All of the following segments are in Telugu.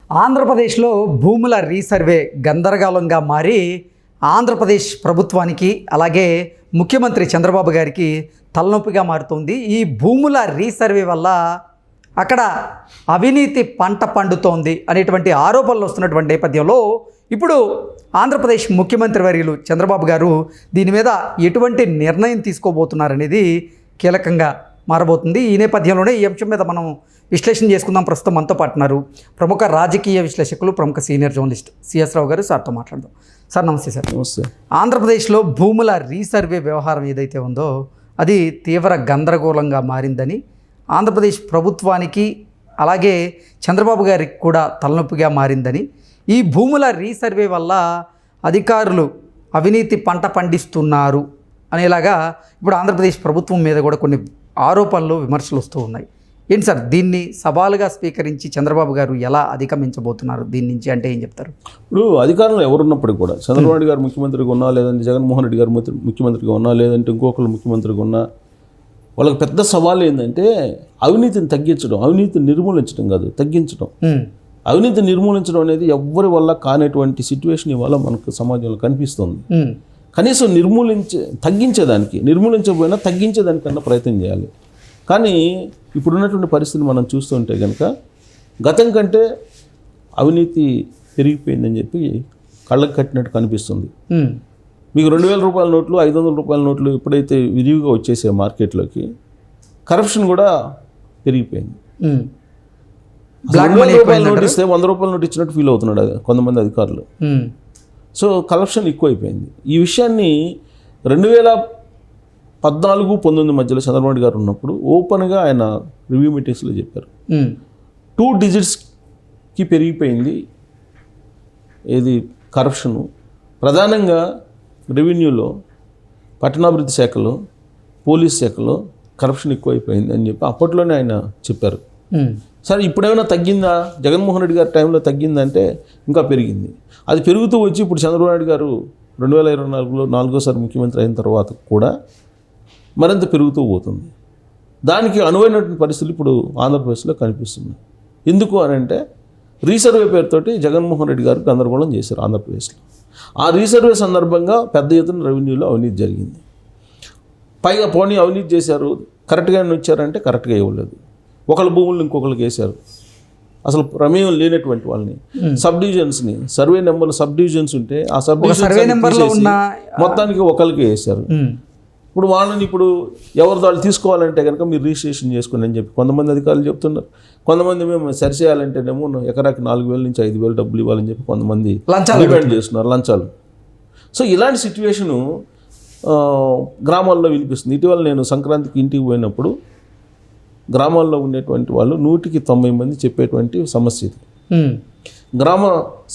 ఆంధ్రప్రదేశ్లో భూముల రీసర్వే గందరగోళంగా మారి ఆంధ్రప్రదేశ్ ప్రభుత్వానికి అలాగే ముఖ్యమంత్రి చంద్రబాబు గారికి తలనొప్పిగా మారుతుంది. ఈ భూముల రీసర్వే వల్ల అక్కడ అవినీతి పంట పండుతోంది అనేటువంటి ఆరోపణలు వస్తున్నటువంటి నేపథ్యంలో ఇప్పుడు ఆంధ్రప్రదేశ్ ముఖ్యమంత్రి వర్యులు చంద్రబాబు గారు దీని మీద ఎటువంటి నిర్ణయం తీసుకోబోతున్నారనేది కీలకంగా మారబోతుంది. ఈ నేపథ్యంలోనే ఈ అంశం మీద మనం విశ్లేషణ చేసుకుందాం. ప్రస్తుతం మనతో పాటున్నారు ప్రముఖ రాజకీయ విశ్లేషకులు, ప్రముఖ సీనియర్ జర్నలిస్ట్ సిఎస్ రావు గారు. సార్తో మాట్లాడదాం. సార్ నమస్తే. సార్ నమస్తే. ఆంధ్రప్రదేశ్లో భూముల రీసర్వే వ్యవహారం ఏదైతే ఉందో అది తీవ్ర గందరగోళంగా మారిందని, ఆంధ్రప్రదేశ్ ప్రభుత్వానికి అలాగే చంద్రబాబు గారికి కూడా తలనొప్పిగా మారిందని, ఈ భూముల రీసర్వే వల్ల అధికారులు అవినీతి పంట పండిస్తున్నారు అనేలాగా ఇప్పుడు ఆంధ్రప్రదేశ్ ప్రభుత్వం మీద కూడా కొన్ని ఆరోపణలు, విమర్శలు వస్తూ ఉన్నాయి. ఏంటి సార్, దీన్ని సవాలుగా స్వీకరించి చంద్రబాబు గారు ఎలా అధిగమించబోతున్నారు దీని నుంచి అంటే ఏం చెప్తారు? ఇప్పుడు అధికారంలో ఎవరున్నప్పటికీ కూడా చంద్రబాబు నాయుడు గారు ముఖ్యమంత్రిగా ఉన్నా, లేదంటే జగన్మోహన్ రెడ్డి గారు ముఖ్యమంత్రిగా ఉన్నా, లేదంటే ఇంకొకరు ముఖ్యమంత్రిగా ఉన్నా, వాళ్ళకి పెద్ద సవాల్ ఏంటంటే అవినీతిని తగ్గించడం, అవినీతిని నిర్మూలించడం కాదు, తగ్గించడం. అవినీతి నిర్మూలించడం అనేది ఎవ్వరి వల్ల కానటువంటి సిచ్యువేషన్ ఇవాళ మనకు సమాజంలో కనిపిస్తుంది. కనీసం నిర్మూలించకపోయినా తగ్గించేదానికన్నా ప్రయత్నం చేయాలి. కానీ ఇప్పుడున్నటువంటి పరిస్థితిని మనం చూస్తుంటే కనుక గతం కంటే అవినీతి పెరిగిపోయిందని చెప్పి కళ్ళకు కట్టినట్టు కనిపిస్తుంది. మీకు 2000 రూపాయల నోట్లు, 500 రూపాయల నోట్లు ఎప్పుడైతే విరివిగా వచ్చేసే మార్కెట్లోకి, కరప్షన్ కూడా పెరిగిపోయింది. 200 రూపాయల నోటు ఇస్తే 100 రూపాయల నోటు ఇచ్చినట్టు ఫీల్ అవుతున్నాడు కొంతమంది అధికారులు. సో కరప్షన్ ఎక్కువైపోయింది. ఈ విషయాన్ని 2014-19 మధ్యలో చంద్రబాబు నాయుడు గారు ఉన్నప్పుడు ఓపెన్గా ఆయన రివ్యూ మీటింగ్స్లో చెప్పారు. 2 డిజిట్స్కి పెరిగిపోయింది ఏది కరప్షను. ప్రధానంగా రెవెన్యూలో, పట్టణాభివృద్ధి శాఖలో, పోలీస్ శాఖలో కరప్షన్ ఎక్కువైపోయింది అని చెప్పి అప్పట్లోనే ఆయన చెప్పారు. సరే, ఇప్పుడేమైనా తగ్గిందా? జగన్మోహన్ రెడ్డి గారి టైంలో తగ్గిందంటే ఇంకా పెరిగింది. అది పెరుగుతూ వచ్చి ఇప్పుడు చంద్రబాబు నాయుడు గారు 2024లో 4వ ముఖ్యమంత్రి అయిన తర్వాత కూడా మరింత పెరుగుతూ పోతుంది. దానికి అనువైనటువంటి పరిస్థితులు ఇప్పుడు ఆంధ్రప్రదేశ్లో కనిపిస్తున్నాయి. ఎందుకు అని అంటే రీసర్వే పేరుతోటి జగన్మోహన్ రెడ్డి గారు గందరగోళం చేశారు ఆంధ్రప్రదేశ్లో. ఆ రీసర్వే సందర్భంగా పెద్ద ఎత్తున రెవెన్యూలో అవినీతి జరిగింది. పైగా పోనీ అవినీతి చేశారు, కరెక్ట్గా వచ్చారంటే కరెక్ట్గా ఇవ్వలేదు. ఒకళ్ళ భూములను ఇంకొకరికి వేశారు. అసలు ప్రమేయం లేనటువంటి వాళ్ళని, సబ్ డివిజన్స్ని, సర్వే నెంబర్లు సబ్ డివిజన్స్ ఉంటే ఆ సబ్ డివిజన్స్ మొత్తానికి ఒకరికి వేశారు. ఇప్పుడు వాళ్ళని ఎవరి వాళ్ళు తీసుకోవాలంటే కనుక మీరు రిజిస్ట్రేషన్ చేసుకోండి అని చెప్పి కొంతమంది అధికారులు చెప్తున్నారు. కొంతమంది మేము సరిచేయాలంటేనేమో ఎకరాకి 4,000 నుంచి 5,000 డబ్బులు ఇవ్వాలని చెప్పి కొంతమంది డిమాండ్ చేస్తున్నారు, లంచాలు. సో ఇలాంటి సిచ్యువేషను గ్రామాల్లో వినిపిస్తుంది. ఇటీవల నేను సంక్రాంతికి ఇంటికి పోయినప్పుడు గ్రామాల్లో ఉండేటువంటి వాళ్ళు 190 మంది చెప్పేటువంటి సమస్య ఇది. గ్రామ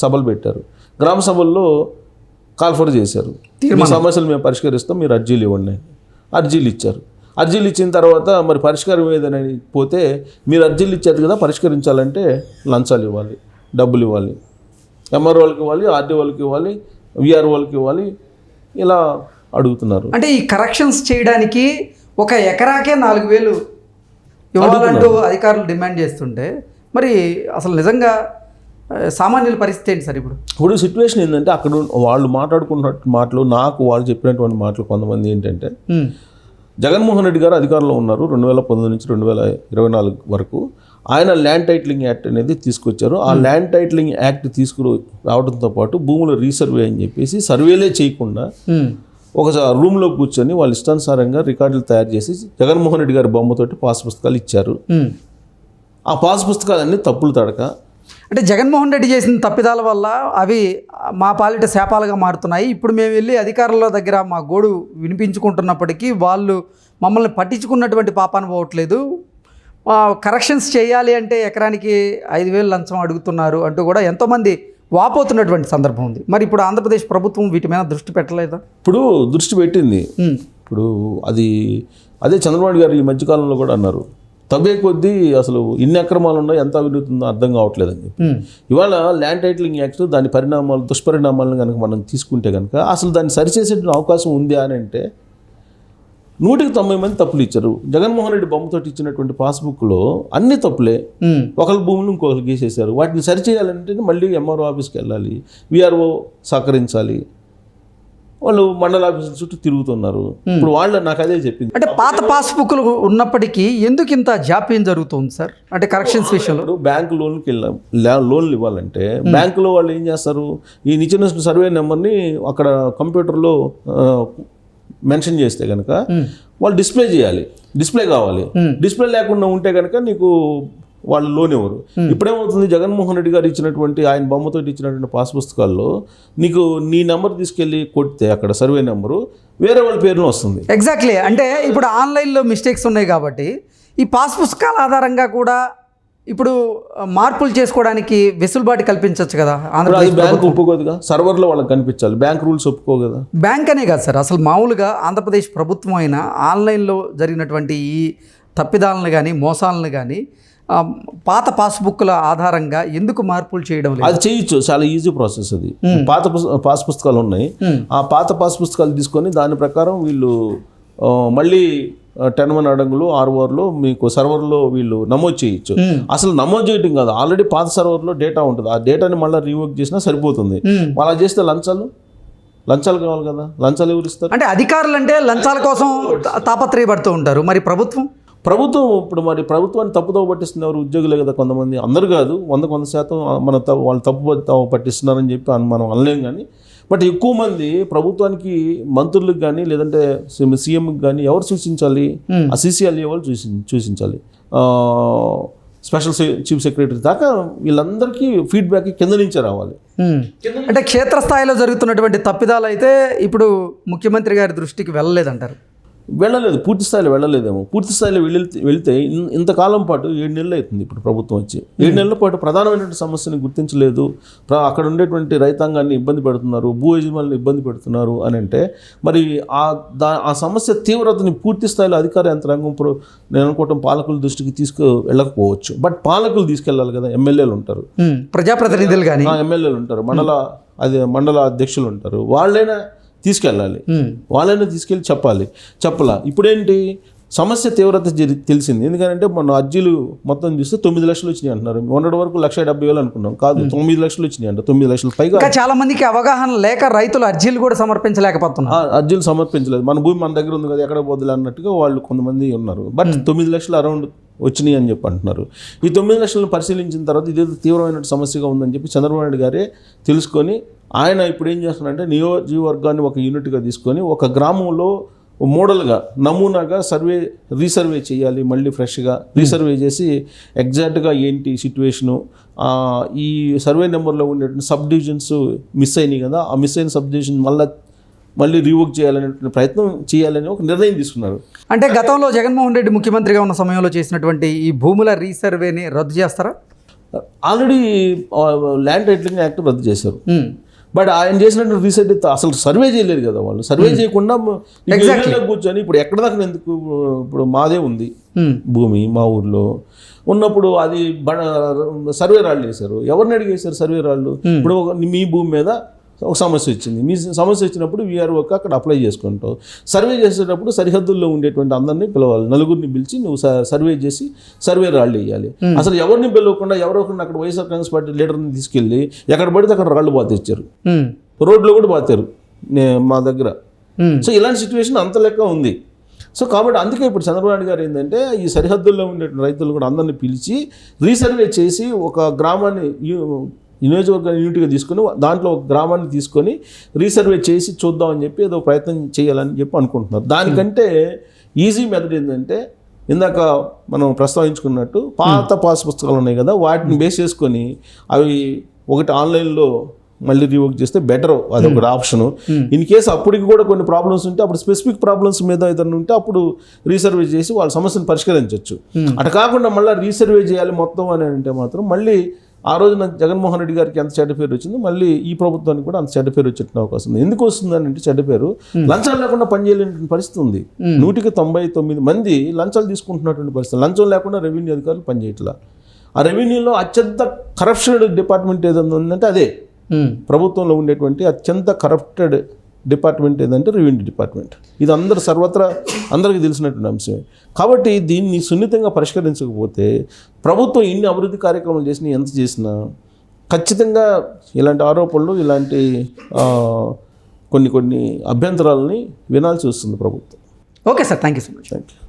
సభలు పెట్టారు. గ్రామ సభల్లో కాల్ఫర్ చేశారు. మీ సమస్యలు మేము పరిష్కరిస్తాం, మీరు అర్జీలు ఇవ్వండి. అర్జీలు ఇచ్చారు. అర్జీలు ఇచ్చిన తర్వాత మరి పరిష్కారం ఏదని పోతే, మీరు అర్జీలు ఇచ్చారు కదా, పరిష్కరించాలంటే లంచాలు ఇవ్వాలి, డబ్బులు ఇవ్వాలి, ఎంఆర్ఓ వాళ్ళకి ఇవ్వాలి, ఆర్డీ వాళ్ళకి ఇవ్వాలి, విఆర్ఓ వాళ్ళకి ఇవ్వాలి, ఇలా అడుగుతున్నారు. అంటే ఈ కరెక్షన్స్ చేయడానికి ఒక ఎకరాకే 4,000 ఇవ్వాలంటూ అధికారులు డిమాండ్ చేస్తుంటే మరి అసలు నిజంగా సామాన్యుల పరిస్థితి ఏంటి సార్? ఇప్పుడు సిచ్యువేషన్ ఏంటంటే అక్కడ వాళ్ళు మాట్లాడుకున్నట్టు మాటలు, నాకు వాళ్ళు చెప్పినటువంటి మాటలు కొంతమంది ఏంటంటే, జగన్మోహన్ రెడ్డి గారు అధికారంలో ఉన్నారు 2019 నుంచి 2024 వరకు. ఆయన ల్యాండ్ టైటిలింగ్ యాక్ట్ అనేది తీసుకొచ్చారు. ఆ ల్యాండ్ టైటిలింగ్ యాక్ట్ రావడంతో పాటు భూముల రీసర్వే అని చెప్పేసి సర్వేలే చేయకుండా ఒక రూమ్లో కూర్చొని వాళ్ళు ఇష్టానుసారంగా రికార్డులు తయారు చేసి జగన్మోహన్ రెడ్డి గారి బొమ్మతోటి పాస్ పుస్తకాలు ఇచ్చారు. ఆ పాస్ పుస్తకాలన్నీ తప్పులు తడక, అంటే జగన్మోహన్ రెడ్డి చేసిన తప్పిదాల వల్ల అవి మా పాలిట శాపాలుగా మారుతున్నాయి. ఇప్పుడు మేము వెళ్ళి అధికారుల దగ్గర మా గోడు వినిపించుకుంటున్నప్పటికీ వాళ్ళు మమ్మల్ని పట్టించుకున్నటువంటి పాపాను పోవట్లేదు. కరెక్షన్స్ చేయాలి అంటే ఎకరానికి 5,000 లంచం అడుగుతున్నారు అంటూ కూడా ఎంతోమంది వాపోతున్నటువంటి సందర్భం ఉంది. మరి ఇప్పుడు ఆంధ్రప్రదేశ్ ప్రభుత్వం వీటి మీద దృష్టి పెట్టలేదా? ఇప్పుడు దృష్టి పెట్టింది. ఇప్పుడు అదే చంద్రబాబు గారు ఈ మధ్యకాలంలో కూడా అన్నారు, తవ్వే కొద్దీ అసలు ఇన్ని అక్రమాలు ఉన్నాయి, ఎంత అవినీతి ఉందో అర్థం కావట్లేదని చెప్పి. ఇవాళ ల్యాండ్ టైటిలింగ్ యాక్ట్ దాని దుష్పరిణామాలను కనుక మనం తీసుకుంటే కనుక అసలు దాన్ని సరిచేసే అవకాశం ఉంది అని అంటే 190 మంది తప్పులు ఇచ్చారు. జగన్మోహన్ రెడ్డి బొమ్మతో ఇచ్చినటువంటి పాస్బుక్లో అన్ని తప్పులే. ఒకరి భూములు ఇంకొకరికి గీసేశారు. వాటిని సరిచేయాలంటే మళ్ళీ ఎంఆర్ఓ ఆఫీస్కి వెళ్ళాలి, విఆర్ఓ సహకరించాలి. వాళ్ళు మండల ఆఫీసుల చుట్టూ తిరుగుతున్నారు. ఇప్పుడు వాళ్ళు నాకు అదే చెప్పింది. అంటే పాత పాస్బుక్లు ఉన్నప్పటికీ ఎందుకు ఇంత జాప్యం జరుగుతుంది సార్? అంటే కరెక్షన్స్ విషయంలో ఇప్పుడు బ్యాంకు లోన్కి లోన్లు ఇవ్వాలంటే బ్యాంకులో వాళ్ళు ఏం చేస్తారు, ఈ నిచ్చిన సర్వే నెంబర్ని అక్కడ కంప్యూటర్లో మెన్షన్ చేస్తే కనుక వాళ్ళు డిస్ప్లే చేయాలి, డిస్ప్లే కావాలి. డిస్ప్లే లేకుండా ఉంటే కనుక నీకు వాళ్ళు లోన్ ఇవ్వరు. ఇప్పుడేమవుతుంది, జగన్మోహన్ రెడ్డి గారు ఇచ్చినటువంటి ఆయన బొమ్మతో ఇచ్చినటువంటి పాస్ పుస్తకాల్లో నీకు నీ నెంబర్ తీసుకెళ్ళి కొడితే అక్కడ సర్వే నెంబరు వేరే వాళ్ళ పేరులో వస్తుంది. ఎగ్జాక్ట్లీ. అంటే ఇప్పుడు ఆన్లైన్లో మిస్టేక్స్ ఉన్నాయి కాబట్టి ఈ పాస్ పుస్తకాల ఆధారంగా కూడా ఇప్పుడు మార్పులు చేసుకోవడానికి వెసులుబాటు కల్పించవచ్చు కదా. బ్యాంక్ ఒప్పుకోదుగా, సర్వర్లో వాళ్ళకి కనిపించాలి, బ్యాంక్ రూల్స్ ఒప్పుకో కదా. బ్యాంక్ అనే కాదు సార్, అసలు మామూలుగా ఆంధ్రప్రదేశ్ ప్రభుత్వం అయినా ఆన్లైన్లో జరిగినటువంటి ఈ తప్పిదాలను కానీ మోసాలను కానీ పాత పాస్బుక్ల ఆధారంగా ఎందుకు మార్పులు చేయడం లేదు? అది చేయొచ్చు, చాలా ఈజీ ప్రాసెస్. అది పాత పాస్ పుస్తకాలు ఉన్నాయి, ఆ పాత పాస్ పుస్తకాలు తీసుకొని దాని ప్రకారం వీళ్ళు మళ్ళీ 10 అడుగులు 6 మీకు సర్వర్లో వీళ్ళు నమోదు చేయొచ్చు. అసలు నమోదు చేయడం కాదు, ఆల్రెడీ పాత సర్వర్లో డేటా ఉంటుంది, ఆ డేటాని మళ్ళీ రీవర్క్ చేసినా సరిపోతుంది. అలా చేస్తే లంచాలు కావాలి కదా, లంచాలు ఎవరు ఇస్తారు? అంటే అధికారులు అంటే లంచాల కోసం తాపత్రయపడుతూ ఉంటారు. మరి ప్రభుత్వం ఇప్పుడు మరి ప్రభుత్వాన్ని తప్పుదోవ పట్టిస్తున్న ఎవరు? ఉద్యోగులే కదా కొంతమంది, అందరు కాదు, 100% మన వాళ్ళు తప్పు పట్టిస్తున్నారని చెప్పి మనం అనలేం. కానీ బట్ ఎక్కువ మంది ప్రభుత్వానికి, మంత్రులకు కానీ లేదంటే సీఎంకి కానీ ఎవరు సూచించాలి? ఆ సీసీఎల్ఏ వాళ్ళు సూచించాలి. స్పెషల్ చీఫ్ సెక్రటరీ దాకా వీళ్ళందరికీ ఫీడ్బ్యాక్ కింద నుంచే రావాలి. అంటే క్షేత్రస్థాయిలో జరుగుతున్నటువంటి తప్పిదాలు అయితే ఇప్పుడు ముఖ్యమంత్రి గారి దృష్టికి వెళ్ళలేదంటారు? వెళ్ళలేదు, పూర్తి స్థాయిలో వెళ్ళలేదేమో. పూర్తి స్థాయిలో వెళితే ఇంతకాలం పాటు 7 నెలలు అవుతుంది ఇప్పుడు ప్రభుత్వం వచ్చి. 7 నెలల పాటు ప్రధానమైనటువంటి సమస్యని గుర్తించలేదు, అక్కడ ఉండేటువంటి రైతాంగాన్ని ఇబ్బంది పెడుతున్నారు, భూ యజమానులను ఇబ్బంది పెడుతున్నారు అని అంటే మరి ఆ సమస్య తీవ్రతని పూర్తి స్థాయిలో అధికార యంత్రాంగం ఇప్పుడు నేను అనుకోవటం పాలకుల దృష్టికి వెళ్ళకపోవచ్చు. బట్ పాలకులు తీసుకెళ్ళాలి కదా, ఎమ్మెల్యేలు ఉంటారు, ప్రజాప్రతినిధులు కానీ ఎమ్మెల్యేలు ఉంటారు, మండల అధ్యక్షులు ఉంటారు, వాళ్ళైనా తీసుకెళ్ళాలి, వాళ్ళైనా తీసుకెళ్ళి చెప్పాలా. ఇప్పుడేంటి సమస్య తీవ్రత తెలిసింది. ఎందుకంటే మన అర్జీలు మొత్తం చూస్తే 9 లక్షలు వచ్చినాయి అంటున్నారు. మొన్నటి వరకు 1,70,000 అనుకున్నాం, కాదు 9 లక్షలు వచ్చినాయి అంట. 9 లక్షల పైగా. చాలా మందికి అవగాహన లేక రైతులు అర్జీలు కూడా సమర్పించలేకపోతున్నారు. అర్జీలు సమర్పించలేదు, మన భూమి మన దగ్గర ఉంది కదా, ఎక్కడ పోదులే అన్నట్టుగా వాళ్ళు కొంతమంది ఉన్నారు. బట్ 9 లక్షలు అరౌండ్ వచ్చినాయి అని చెప్పి అంటున్నారు. ఈ 9 లక్షలను పరిశీలించిన తర్వాత ఇదేదో తీవ్రమైన సమస్యగా ఉందని చెప్పి చంద్రబాబు నాయుడు గారే తెలుసుకొని ఆయన ఇప్పుడు ఏం చేస్తున్నారంటే నియోజకవర్గాన్ని ఒక యూనిట్గా తీసుకొని ఒక గ్రామంలో మోడల్గా నమూనాగా రీసర్వే చేయాలి. మళ్ళీ ఫ్రెష్గా రీసర్వే చేసి ఎగ్జాక్ట్గా ఏంటి సిచ్యువేషను, ఈ సర్వే నెంబర్లో ఉండేటువంటి సబ్ డివిజన్స్ మిస్ అయినాయి కదా, ఆ మిస్ అయిన సబ్ డివిజన్ మళ్ళీ రీవర్క్ చేయాలనే ప్రయత్నం చేయాలని ఒక నిర్ణయం తీసుకున్నారు. అంటే గతంలో జగన్మోహన్ రెడ్డి ముఖ్యమంత్రిగా ఉన్న సమయంలో చేసినటువంటి ఈ భూముల రీసర్వేని రద్దు చేస్తారా? ఆల్రెడీ ల్యాండ్ టైటిలింగ్ యాక్ట్ రద్దు చేశారు. బట్ ఆయన చేసినట్టు రీసెంట్ అసలు సర్వే చేయలేదు కదా, వాళ్ళు సర్వే చేయకుండా కూర్చొని ఇప్పుడు ఎక్కడ దాకా ఎందుకు, ఇప్పుడు మాదే ఉంది భూమి మా ఊర్లో ఉన్నప్పుడు అది సర్వే రాళ్ళు వేశారు. ఎవరిని అడిగేశారు సర్వే రాళ్ళు? ఇప్పుడు మీ భూమి మీద ఒక సమస్య వచ్చింది, మీ సమస్య వచ్చినప్పుడు వీఆర్ఓకి అక్కడ అప్లై చేసుకుంటావు. సర్వే చేసేటప్పుడు సరిహద్దుల్లో ఉండేటువంటి అందరినీ పిలవాలి, నలుగురిని పిలిచి నువ్వు సర్వే చేసి సర్వే రాళ్ళు వేయాలి. అసలు ఎవరిని పిలవకుండా ఎవరొకరిని అక్కడ వైఎస్ఆర్ కాంగ్రెస్ పార్టీ లీడర్ని తీసుకెళ్ళి ఎక్కడ పడితే అక్కడ రాళ్ళు బాతిచ్చారు, రోడ్లో కూడా బాతారు మా దగ్గర. సో ఇలాంటి సిచ్యువేషన్ అంత లెక్క ఉంది. సో కాబట్టి అందుకే ఇప్పుడు చంద్రబాబు నాయుడు గారు ఏంటంటే ఈ సరిహద్దుల్లో ఉండే రైతులు కూడా అందరినీ పిలిచి రీసర్వే చేసి ఒక గ్రామాన్ని నియోజకవర్గాన్ని యూనిట్గా తీసుకొని దాంట్లో ఒక గ్రామాన్ని తీసుకొని రీసర్వే చేసి చూద్దామని చెప్పి ఏదో ప్రయత్నం చేయాలని చెప్పి అనుకుంటున్నారు. దానికంటే ఈజీ మెథడ్ ఏంటంటే ఇందాక మనం ప్రస్తావించుకున్నట్టు పాత పాస్ పుస్తకాలు ఉన్నాయి కదా, వాటిని బేస్ చేసుకొని అవి ఒకటి ఆన్లైన్లో మళ్ళీ రీవర్క్ చేస్తే బెటర్, అది ఒక ఆప్షను. ఇన్ కేసు అప్పటికి కూడా కొన్ని ప్రాబ్లమ్స్ ఉంటే అప్పుడు స్పెసిఫిక్ ప్రాబ్లమ్స్ మీద ఏదైనా ఉంటే అప్పుడు రీసర్వే చేసి వాళ్ళ సమస్యను పరిష్కరించవచ్చు. అటు కాకుండా మళ్ళీ రీసర్వే చేయాలి మొత్తం అని అంటే మాత్రం మళ్ళీ ఆ రోజున జగన్మోహన్ రెడ్డి గారికి ఎంత చెడ్డ పేరు వచ్చిందో మళ్ళీ ఈ ప్రభుత్వానికి కూడా అంత చెడ్డ పేరు వచ్చే అవకాశం ఉంది. ఎందుకు వస్తుందని అంటే చెడ్డ పేరు, లంచాలు లేకుండా పనిచేయలేని పరిస్థితి ఉంది. 199 మంది లంచాలు తీసుకుంటున్నటువంటి పరిస్థితి. లంచం లేకుండా రెవెన్యూ అధికారులు పనిచేయట్లా. ఆ రెవెన్యూలో అత్యంత కరప్షన్ డిపార్ట్మెంట్ ఏదైనా ఉందంటే అదే ప్రభుత్వంలో ఉండేటువంటి అత్యంత కరప్టెడ్ డిపార్ట్మెంట్ ఏదంటే రెవెన్యూ డిపార్ట్మెంట్. ఇది సర్వత్రా అందరికీ తెలిసినటువంటి అంశమే. కాబట్టి దీన్ని సున్నితంగా పరిష్కరించకపోతే ప్రభుత్వం ఇన్ని అభివృద్ధి కార్యక్రమాలు చేసినా ఎంత చేసినా ఖచ్చితంగా ఇలాంటి ఆరోపణలు, ఇలాంటి కొన్ని అభ్యంతరాలని వినాల్సి వస్తుంది ప్రభుత్వం. Okay sir, thank you so much. Thank you.